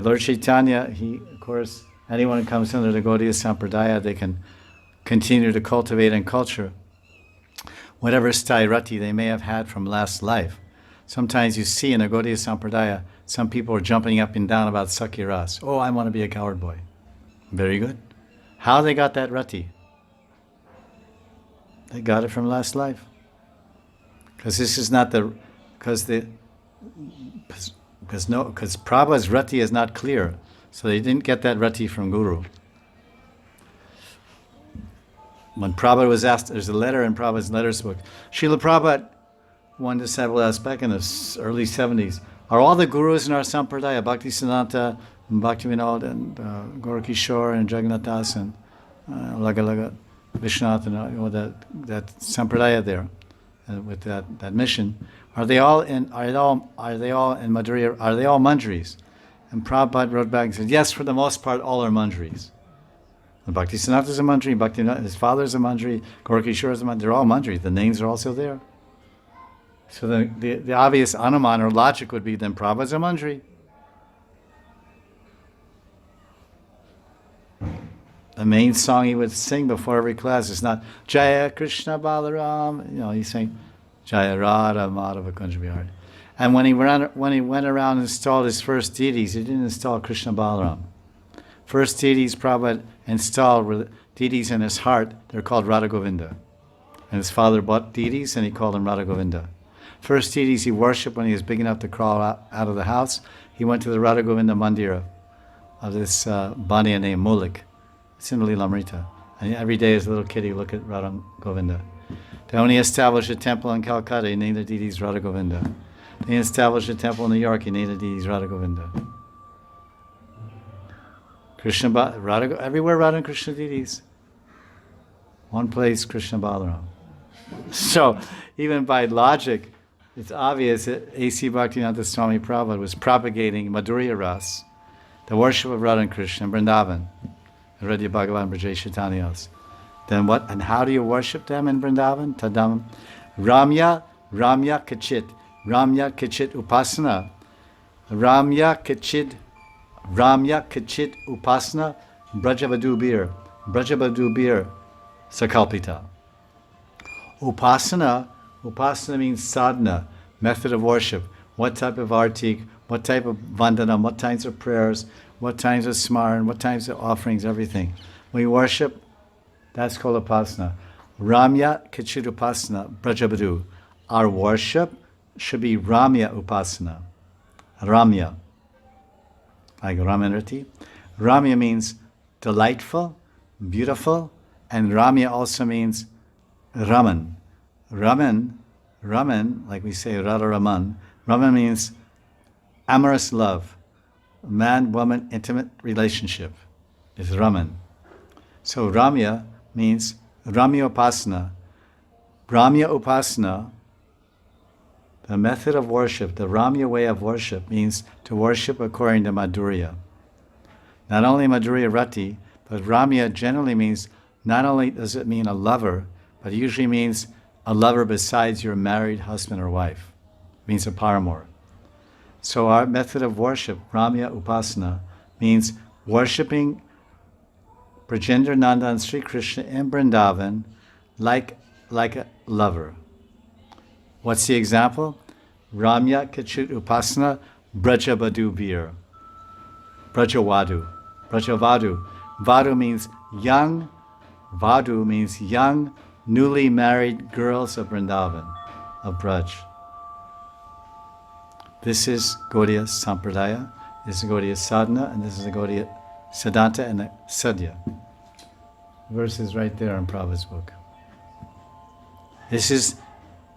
Lord Chaitanya, he, of course, anyone who comes under the Gaudiya Sampradaya, they can continue to cultivate and culture whatever sthairati they may have had from last life. Sometimes you see in the Gaudiya Sampradaya, some people are jumping up and down about Sakhiras. Oh, I want to be a coward boy. Very good. How they got that rati? They got it from last life. Because this is not the, because Prabhupada's rati is not clear. So they didn't get that rati from Guru. When Prabhupada was asked, there's a letter in Prabhupada's letters book. Srila Prabhupada, one disciple asked back in the early 70s, are all the gurus in our sampradaya, Bhaktisiddhanta, Bhaktivinoda, and Gaurakishore, and Jagannath Das, and Laga Vishwanath, and all that sampradaya there, with that mission, are they all in Madhurya? Are they all manjaris? And Prabhupada wrote back and said, yes, for the most part, all are manjaris. Bhaktisiddhanta is a manjari, Bhaktivinoda, his father is a manjari, Gaurakishore is a manjari. They're all manjaris. The names are also there. So the obvious anuman or logic would be then Prabhupada's a manjari. The main song he would sing before every class is not Jaya Krishna Balaram. He's saying Jaya Radha Madhava Kunja Vihari. And when he went around and installed his first deities, he didn't install Krishna Balaram. First deities Prabhupada installed were deities in his heart. They're called Radha Govinda. And his father bought deities and he called them Radha Govinda. First deities he worshipped when he was big enough to crawl out of the house. He went to the Radha Govinda Mandira of this Baniya named Mulik. It's in Lilamrita. And every day as a little kid he looked at Radha Govinda. Then when he established a temple in Calcutta, he named the deities Radha Govinda. Then he established a temple in New York, he named the deities Radha Govinda. Everywhere Radha and Krishna deities. One place, Krishna Balaram. So, even by logic, it's obvious that A.C. Bhaktivinoda Swami Prabhupada was propagating Madhurya Ras, the worship of Radha and Krishna in Vrindavan, Radha Bhagavan Brajesh Chaitanyas. Then what, and how do you worship them in Vrindavan? Tadam Ramya Kachit Upasana. Ramya Kachit Upasana Brajavadu Bir Sakalpita. Upasana means sadhana, method of worship. What type of artik, what type of vandanam, what kinds of prayers, what kinds of smaran, what kinds of offerings, everything. We worship, that's called upasana. Ramya Kachit Upasana Brajavadu. Our worship should be Ramya Upasana. Ramya. Like Ramanrati. Ramya means delightful, beautiful, and Ramya also means Raman. Raman, like we say Radha Raman. Raman means amorous love. Man-woman intimate relationship is Raman. So Ramya means Ramya Upasana. Ramya Upasana, the method of worship, the Ramya way of worship, means to worship according to Madhurya. Not only Madhurya Rati, but Ramya generally means, not only does it mean a lover, but it usually means a lover besides your married husband or wife. It means a paramour. So our method of worship, Ramya Upasana, means worshipping Brajendra Nandan Sri Krishna in Vrindavan like a lover. What's the example? Ramya Kachit Upasana Brajavadu Bir. Brajavadu. Vadu means young. Vadu means young, newly married girls of Vrindavan, of Braj. This is Gaudiya Sampradaya, this is Gaudiya Sadhana, and this is the Gaudiya Siddhanta and the Sadhya. Verse is right there in Prabhupada's book. This is,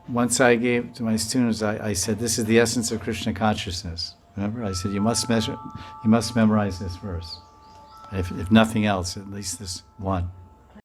once I gave to my students, I said, this is the essence of Krishna consciousness. Remember? I said, you must memorize this verse. If nothing else, at least this one.